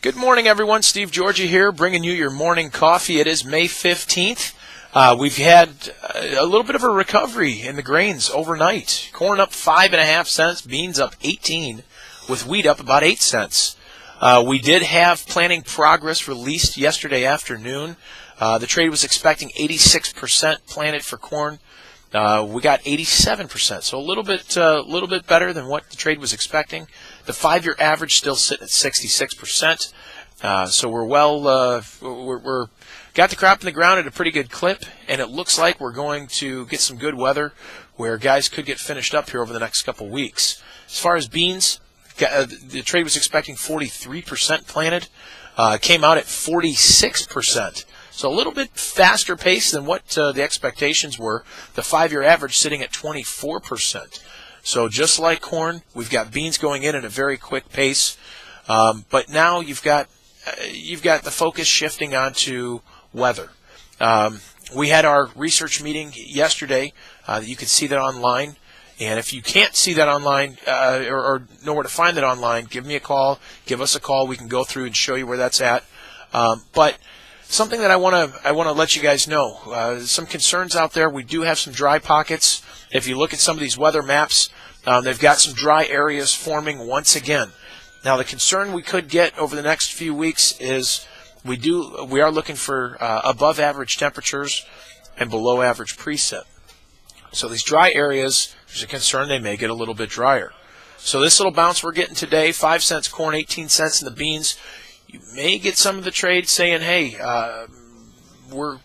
Good morning, everyone. Steve Georgia here, bringing you your morning coffee. It is May 15th. We've had a little bit of a recovery in the grains overnight. Corn up 5.5 cents, beans up 18, with wheat up about 8 cents. We did have planting progress released yesterday afternoon. The trade was expecting 86% planted for corn. We got 87%, so a little bit better than what the trade was expecting. The 5-year average still sitting at 66%. So we're we're got the crop in the ground at a pretty good clip, and it looks like we're going to get some good weather where guys could get finished up here over the next couple weeks. As far as beans, the trade was expecting 43% planted. Came out at 46%. So a little bit faster pace than what the expectations were. The 5-year average sitting at 24%. So just like corn, we've got beans going in at a very quick pace. But now you've got the focus shifting onto weather. We had our research meeting yesterday. You can see that online. And if you can't see that online or know where to find that online, give me a call. Give us a call. We can go through and show you where that's at. But something that I want to let you guys know, some concerns out there. We do have some dry pockets. If you look at some of these weather maps, they've got some dry areas forming once again. Now, the concern we could get over the next few weeks is we are looking for above average temperatures and below average precip. So these dry areas, there's a concern they may get a little bit drier. So this little bounce we're getting today, 5 cents corn, 18 cents in the beans. You may get some of the trade saying, hey, we're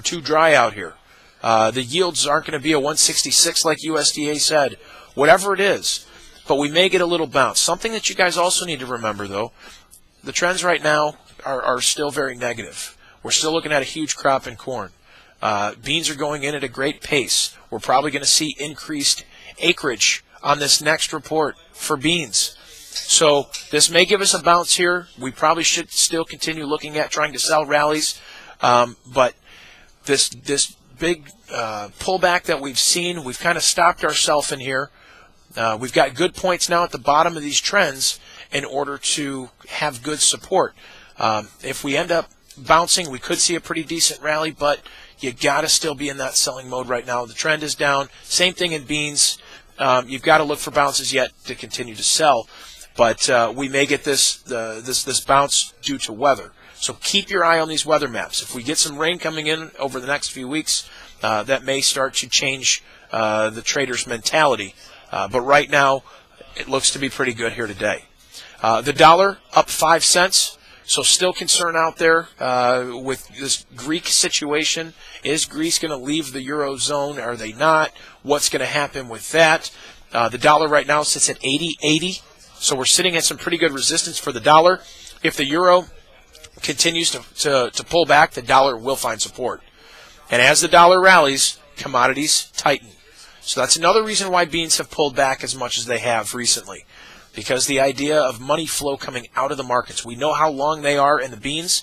too dry out here. The yields aren't going to be a 166 like USDA said. Whatever it is. But we may get a little bounce. Something that you guys also need to remember, though, the trends right now are still very negative. We're still looking at a huge crop in corn. Beans are going in at a great pace. We're probably going to see increased acreage on this next report for beans. So this may give us a bounce here. We probably should still continue looking at trying to sell rallies. But this big pullback that we've seen, we've kind of stopped ourselves in here. We've got good points now at the bottom of these trends in order to have good support. If we end up bouncing, we could see a pretty decent rally, but you got to still be in that selling mode right now. The trend is down. Same thing in beans. You've got to look for bounces yet to continue to sell, but we may get this bounce due to weather. So keep your eye on these weather maps. If we get some rain coming in over the next few weeks, that may start to change the trader's mentality. But right now, it looks to be pretty good here today. The dollar up 5 cents. So still concern out there with this Greek situation. Is Greece going to leave the Eurozone? Are they not? What's going to happen with that? The dollar right now sits at 80.80. So we're sitting at some pretty good resistance for the dollar. If the euro continues to pull back, the dollar will find support. And as the dollar rallies, commodities tighten. So that's another reason why beans have pulled back as much as they have recently. Because the idea of money flow coming out of the markets. We know how long they are in the beans.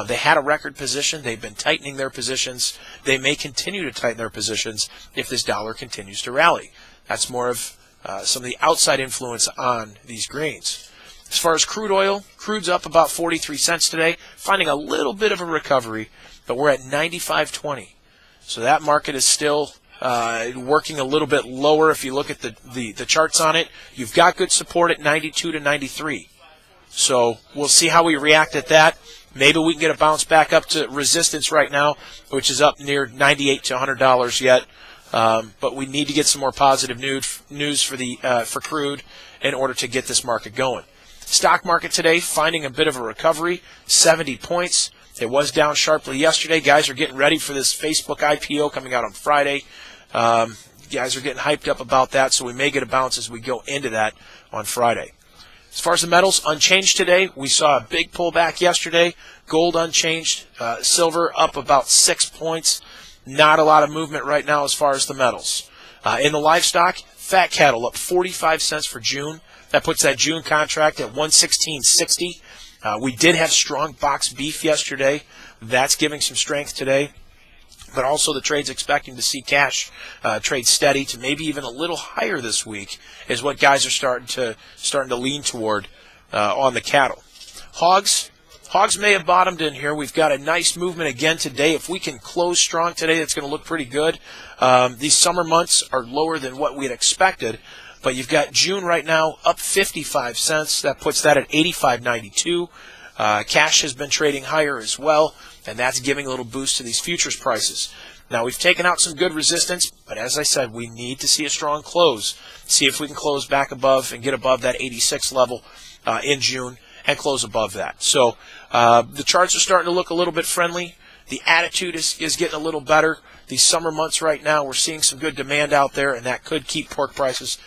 They had a record position. They've been tightening their positions. They may continue to tighten their positions if this dollar continues to rally. That's more of some of the outside influence on these grains. As far as crude oil, crude's up about 43 cents today, finding a little bit of a recovery, but we're at 95.20. So that market is still working a little bit lower. If you look at the charts on it, you've got good support at 92 to 93. So we'll see how we react at that. Maybe we can get a bounce back up to resistance right now, which is up near $98 to $100 yet. But we need to get some more positive news for crude in order to get this market going. Stock market today finding a bit of a recovery, 70 points. It was down sharply yesterday. Guys are getting ready for this Facebook IPO coming out on Friday. Guys are getting hyped up about that, so we may get a bounce as we go into that on Friday. As far as the metals, unchanged today. We saw a big pullback yesterday. Gold unchanged. Silver up about 6 points. Not a lot of movement right now as far as the metals. In the livestock, fat cattle up 45 cents for June. That puts that June contract at 116.60. We did have strong box beef yesterday. That's giving some strength today. But also the trade's expecting to see cash trade steady to maybe even a little higher this week is what guys are starting to lean toward on the cattle. Hogs may have bottomed in here. We've got a nice movement again today. If we can close strong today, that's going to look pretty good. These summer months are lower than what we had expected, but you've got June right now up 55 cents. That puts that at 85.92. Cash has been trading higher as well, and that's giving a little boost to these futures prices. Now, we've taken out some good resistance, but as I said, we need to see a strong close. See if we can close back above and get above that 86 level in June and close above that. So the charts are starting to look a little bit friendly. The attitude is getting a little better. These summer months right now, we're seeing some good demand out there, and that could keep pork prices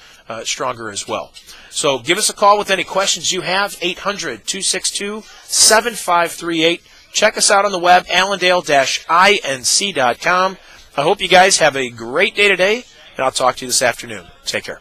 stronger as well. So give us a call with any questions you have, 800-262-7538. Check us out on the web, allendale-inc.com. I hope you guys have a great day today, and I'll talk to you this afternoon. Take care.